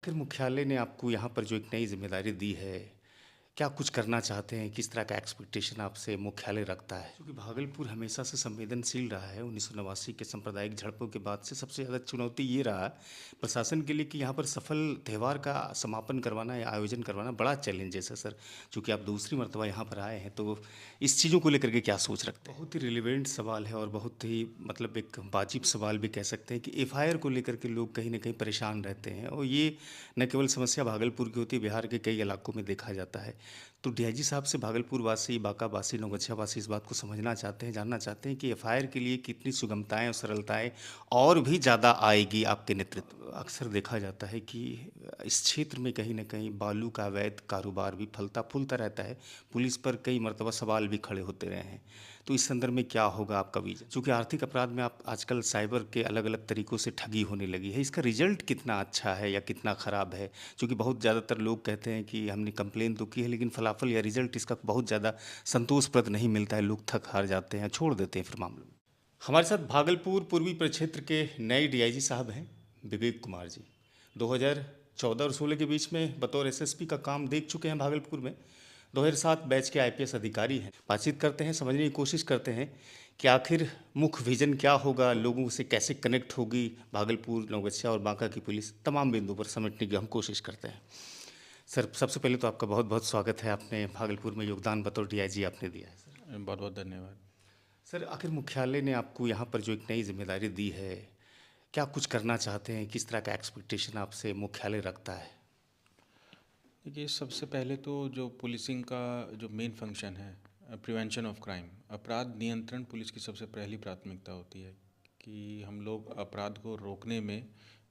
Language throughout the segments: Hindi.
आखिर मुख्यालय ने आपको यहाँ पर जो एक नई ज़िम्मेदारी दी है, क्या कुछ करना चाहते हैं? किस तरह का एक्सपेक्टेशन आपसे मुख्यालय रखता है? क्योंकि भागलपुर हमेशा से संवेदनशील रहा है। 1989 के सांप्रदायिक झड़पों के बाद से सबसे ज़्यादा चुनौती ये रहा प्रशासन के लिए कि यहाँ पर सफल त्योहार का समापन करवाना या आयोजन करवाना बड़ा चैलेंजेस है सर। चूँकि आप दूसरी मर्तबा यहाँ पर आए हैं, तो इस चीज़ों को लेकर के क्या सोच रखते हैं? बहुत ही रिलेवेंट सवाल है और बहुत ही मतलब एक वाजिब सवाल भी कह सकते हैं कि एफआईआर को लेकर के लोग कहीं न कहीं परेशान रहते हैं और ये न केवल समस्या भागलपुर की होती है, बिहार के कई इलाकों में देखा जाता है। तो डीआईजी साहब से भागलपुर वासी, बांका वासी, नवगछिया वासी इस बात को समझना चाहते हैं, जानना चाहते हैं कि एफआईआर के लिए कितनी सुगमताएँ और सरलताएँ और भी ज़्यादा आएगी आपके नेतृत्व। अक्सर देखा जाता है कि इस क्षेत्र में कहीं न कहीं बालू का अवैध कारोबार भी फलता-फूलता रहता है। पुलिस पर कई मर्तबा सवाल भी खड़े होते रहे हैं। तो इस संदर्भ में क्या होगा आपका विज़न? चूँकि आर्थिक अपराध में आप आजकल साइबर के अलग-अलग तरीकों से ठगी होने लगी है। इसका रिज़ल्ट कितना अच्छा है या कितना ख़राब है? चूँकि बहुत ज़्यादातर लोग कहते हैं कि हमने कंप्लेन तो की है, लेकिन फलाफल या रिज़ल्ट इसका बहुत ज़्यादा संतोषप्रद नहीं मिलता है। लोग थक-हार जाते हैं, छोड़ देते हैं फिर मामलों में। हमारे साथ भागलपुर पूर्वी प्रक्षेत्र के नए डीआईजी साहब हैं, विवेक कुमार जी। 2014 और 16 के बीच में बतौर एसएसपी का काम देख चुके हैं भागलपुर में। 2007 बैच के आईपीएस अधिकारी हैं। बातचीत करते हैं, समझने की कोशिश करते हैं कि आखिर मुख्य विजन क्या होगा, लोगों से कैसे कनेक्ट होगी भागलपुर, नवगछिया और बांका की पुलिस, तमाम बिंदुओं पर समेटने की हम कोशिश करते हैं। सर, सबसे पहले तो आपका बहुत बहुत स्वागत है। आपने भागलपुर में योगदान बतौर डीआईजी आपने दिया है सर। बहुत बहुत धन्यवाद। सर, आखिर मुख्यालय ने आपको यहाँ पर जो एक नई जिम्मेदारी दी है, क्या कुछ करना चाहते हैं? किस तरह का एक्सपेक्टेशन आपसे मुख्यालय रखता है? देखिए, सबसे पहले तो जो पुलिसिंग का जो मेन फंक्शन है, प्रिवेंशन ऑफ क्राइम, अपराध नियंत्रण पुलिस की सबसे पहली प्राथमिकता होती है कि हम लोग अपराध को रोकने में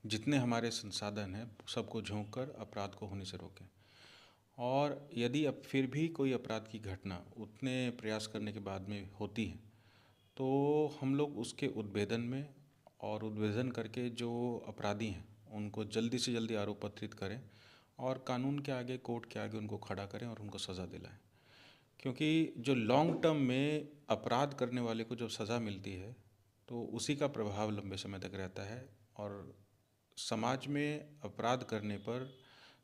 जितने हमारे संसाधन हैं सबको झोंक कर अपराध को होने से रोकें। और यदि अब फिर भी कोई अपराध की घटना उतने प्रयास करने के बाद में होती है, तो हम लोग उसके उद्भेदन में और उद्भेदन करके जो अपराधी हैं उनको जल्दी से जल्दी आरोप पत्रित करें और कानून के आगे, कोर्ट के आगे उनको खड़ा करें और उनको सज़ा दिलाएं। क्योंकि जो लॉन्ग टर्म में अपराध करने वाले को जब सज़ा मिलती है तो उसी का प्रभाव लंबे समय तक रहता है और समाज में अपराध करने पर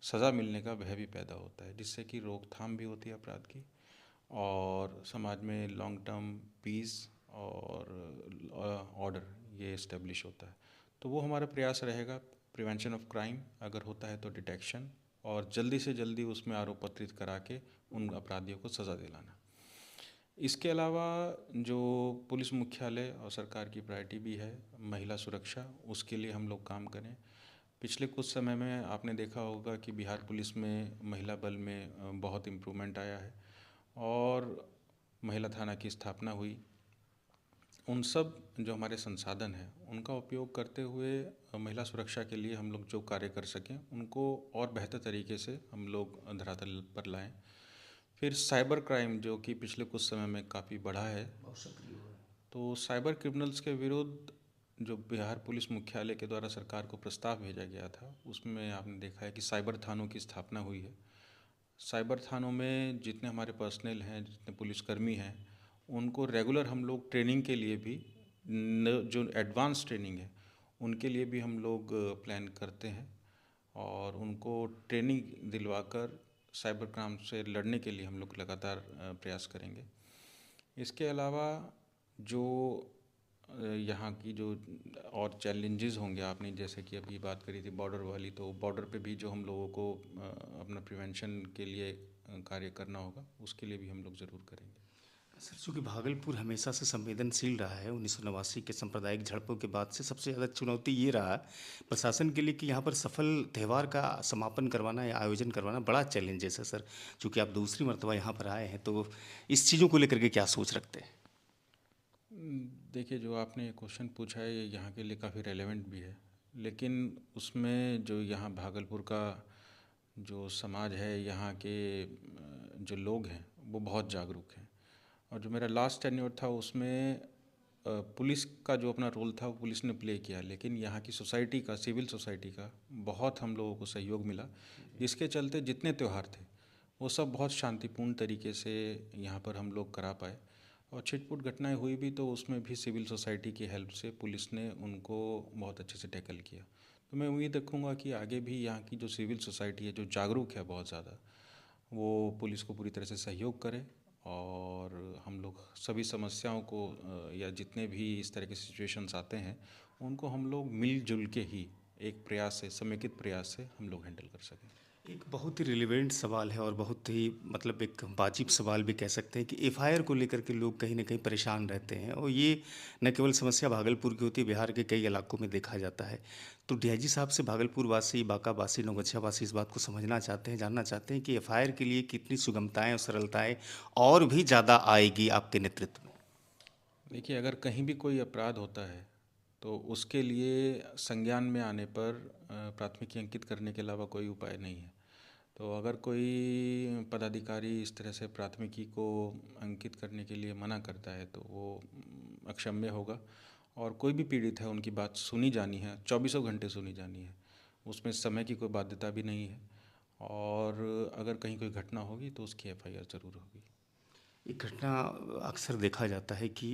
सज़ा मिलने का भय भी पैदा होता है, जिससे कि रोकथाम भी होती है अपराध की और समाज में लॉन्ग टर्म पीस और ऑर्डर ये इस्टेब्लिश होता है। तो वो हमारा प्रयास रहेगा, प्रिवेंशन ऑफ क्राइम अगर होता है तो डिटेक्शन और जल्दी से जल्दी उसमें आरोप पत्रित करा के उन अपराधियों को सज़ा दिलाना। इसके अलावा जो पुलिस मुख्यालय और सरकार की प्रायोरिटी भी है महिला सुरक्षा, उसके लिए हम लोग काम करें। पिछले कुछ समय में आपने देखा होगा कि बिहार पुलिस में महिला बल में बहुत इम्प्रूवमेंट आया है और महिला थाना की स्थापना हुई। उन सब जो हमारे संसाधन हैं उनका उपयोग करते हुए महिला सुरक्षा के लिए हम लोग जो कार्य कर सकें उनको और बेहतर तरीके से हम लोग धरातल पर लाएं। फिर साइबर क्राइम जो कि पिछले कुछ समय में काफ़ी बढ़ा है, तो साइबर क्रिमिनल्स के विरुद्ध जो बिहार पुलिस मुख्यालय के द्वारा सरकार को प्रस्ताव भेजा गया था उसमें आपने देखा है कि साइबर थानों की स्थापना हुई है। साइबर थानों में जितने हमारे पर्सनल हैं, जितने पुलिसकर्मी हैं, उनको रेगुलर हम लोग ट्रेनिंग के लिए भी जो एडवांस ट्रेनिंग है उनके लिए भी हम लोग प्लान करते हैं और उनको ट्रेनिंग दिलवाकर साइबर क्राइम से लड़ने के लिए हम लोग लगातार प्रयास करेंगे। इसके अलावा जो यहाँ की जो और चैलेंजेस होंगे, आपने जैसे कि अभी बात करी थी बॉर्डर वाली, तो बॉर्डर पे भी जो हम लोगों को अपना प्रिवेंशन के लिए कार्य करना होगा, उसके लिए भी हम लोग ज़रूर करेंगे। सर, चूँकि भागलपुर हमेशा से संवेदनशील रहा है, 1989 के सांप्रदायिक झड़पों के बाद से सबसे ज़्यादा चुनौती ये रहा प्रशासन के लिए कि यहाँ पर सफल त्यौहार का समापन करवाना या आयोजन करवाना बड़ा चैलेंजेस है सर। चूँकि आप दूसरी मर्तबा यहाँ पर आए हैं, तो इस चीज़ों को लेकर के क्या सोच रखते हैं? देखिए, जो आपने क्वेश्चन पूछा है ये यहाँ के लिए काफ़ी रेलेवेंट भी है, लेकिन उसमें जो यहाँ भागलपुर का जो समाज है, यहाँ के जो लोग हैं वो बहुत जागरूक हैं। और जो मेरा लास्ट टेन्योर था उसमें पुलिस का जो अपना रोल था वो पुलिस ने प्ले किया, लेकिन यहाँ की सोसाइटी का, सिविल सोसाइटी का बहुत हम लोगों को सहयोग मिला, जिसके चलते जितने त्यौहार थे वो सब बहुत शांतिपूर्ण तरीके से यहाँ पर हम लोग करा पाए। और छिटपुट घटनाएं हुई भी तो उसमें भी सिविल सोसाइटी की हेल्प से पुलिस ने उनको बहुत अच्छे से टैकल किया। तो मैं उम्मीद रखूँगा कि आगे भी यहाँ की जो सिविल सोसाइटी है, जो जागरूक है बहुत ज़्यादा, वो पुलिस को पूरी तरह से सहयोग करे और हम लोग सभी समस्याओं को या जितने भी इस तरह के सिचुएशंस आते हैं उनको हम लोग मिलजुल के ही एक प्रयास से, समेकित प्रयास से हम लोग हैंडल कर सकें। एक बहुत ही रिलेवेंट सवाल है और बहुत ही मतलब एक वाजिब सवाल भी कह सकते हैं कि एफआईआर को लेकर के लोग कहीं ना कहीं परेशान रहते हैं और ये न केवल समस्या भागलपुर की होती है, बिहार के कई इलाकों में देखा जाता है। तो डीआईजी साहब से भागलपुर वासी, बांका वासी, नौगछिया वासी इस बात को समझना चाहते हैं, जानना चाहते हैं कि एफआईआर के लिए कितनी सुगमताएं और सरलताएं और भी ज़्यादा आएगी आपके नेतृत्व में। देखिए, अगर कहीं भी कोई अपराध होता है तो उसके लिए संज्ञान में आने पर प्राथमिकी अंकित करने के अलावा कोई उपाय नहीं है। तो अगर कोई पदाधिकारी इस तरह से प्राथमिकी को अंकित करने के लिए मना करता है तो वो अक्षम्य होगा और कोई भी पीड़ित है उनकी बात सुनी जानी है, चौबीसों घंटे सुनी जानी है, उसमें समय की कोई बाध्यता भी नहीं है और अगर कहीं कोई घटना होगी तो उसकी एफआईआर ज़रूर होगी। ये घटना अक्सर देखा जाता है कि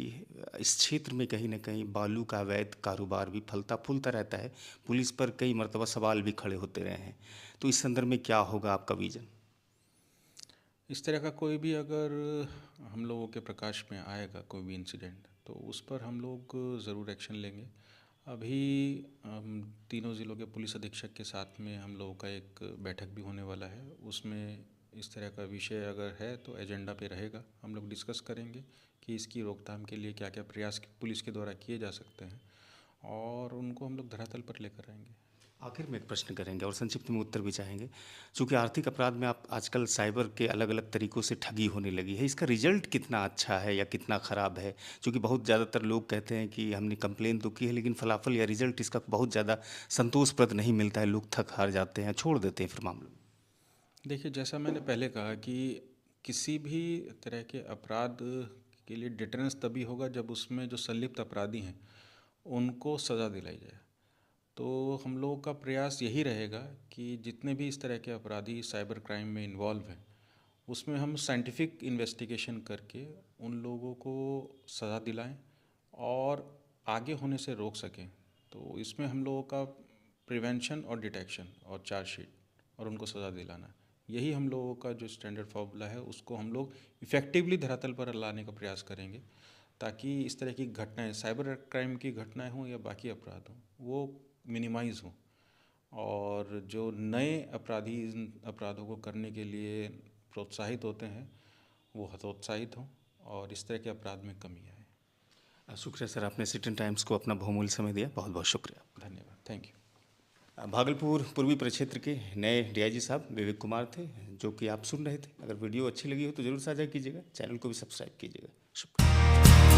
इस क्षेत्र में कहीं न कहीं बालू का अवैध कारोबार भी फलता फूलता रहता है। पुलिस पर कई मर्तबा सवाल भी खड़े होते रहे हैं। तो इस संदर्भ में क्या होगा आपका विज़न? इस तरह का कोई भी अगर हम लोगों के प्रकाश में आएगा कोई भी इंसिडेंट तो उस पर हम लोग ज़रूर एक्शन लेंगे। अभी हम तीनों ज़िलों के पुलिस अधीक्षक के साथ में हम लोगों का एक बैठक भी होने वाला है। उसमें इस तरह का विषय अगर है तो एजेंडा पे रहेगा। हम लोग डिस्कस करेंगे कि इसकी रोकथाम के लिए क्या क्या प्रयास पुलिस के द्वारा किए जा सकते हैं और उनको हम लोग धरातल पर लेकर आएंगे। आखिर में एक प्रश्न करेंगे और संक्षिप्त में उत्तर भी चाहेंगे। चूँकि आर्थिक अपराध में आप आजकल साइबर के अलग-अलग तरीकों से ठगी होने लगी है, इसका रिज़ल्ट कितना अच्छा है या कितना ख़राब है? चूँकि बहुत ज़्यादातर लोग कहते हैं कि हमने कंप्लेन तो की है लेकिन फलाफल या रिज़ल्ट इसका बहुत ज़्यादा संतोषप्रद नहीं मिलता है, लोग थक हार जाते हैं, छोड़ देते हैं फिर मामलों को। देखिए, जैसा मैंने पहले कहा कि किसी भी तरह के अपराध के लिए डिटरेंस तभी होगा जब उसमें जो संलिप्त अपराधी हैं उनको सज़ा दिलाई जाए। तो हम लोगों का प्रयास यही रहेगा कि जितने भी इस तरह के अपराधी साइबर क्राइम में इन्वॉल्व हैं उसमें हम साइंटिफिक इन्वेस्टिगेशन करके उन लोगों को सज़ा दिलाएं और आगे होने से रोक सकें। तो इसमें हम लोगों का प्रिवेंशन और डिटेक्शन और चार्जशीट और उनको सज़ा दिलाना, यही हम लोगों का जो स्टैंडर्ड फॉर्मूला है उसको हम लोग इफ़ेक्टिवली धरातल पर लाने का प्रयास करेंगे ताकि इस तरह की घटनाएं, साइबर क्राइम की घटनाएं हों या बाकी अपराध हों, वो मिनिमाइज़ हों और जो नए अपराधी इन अपराधों को करने के लिए प्रोत्साहित होते हैं वो हतोत्साहित हों और इस तरह के अपराध में कमी आए। शुक्रिया सर, आपने सिटीजन टाइम्स को अपना बहुमूल्य समय दिया, बहुत बहुत शुक्रिया। धन्यवाद, थैंक यू। भागलपुर पूर्वी प्रक्षेत्र के नए डीआईजी साहब विवेक कुमार थे, जो कि आप सुन रहे थे। अगर वीडियो अच्छी लगी हो तो ज़रूर साझा कीजिएगा, चैनल को भी सब्सक्राइब कीजिएगा। शुक्रिया।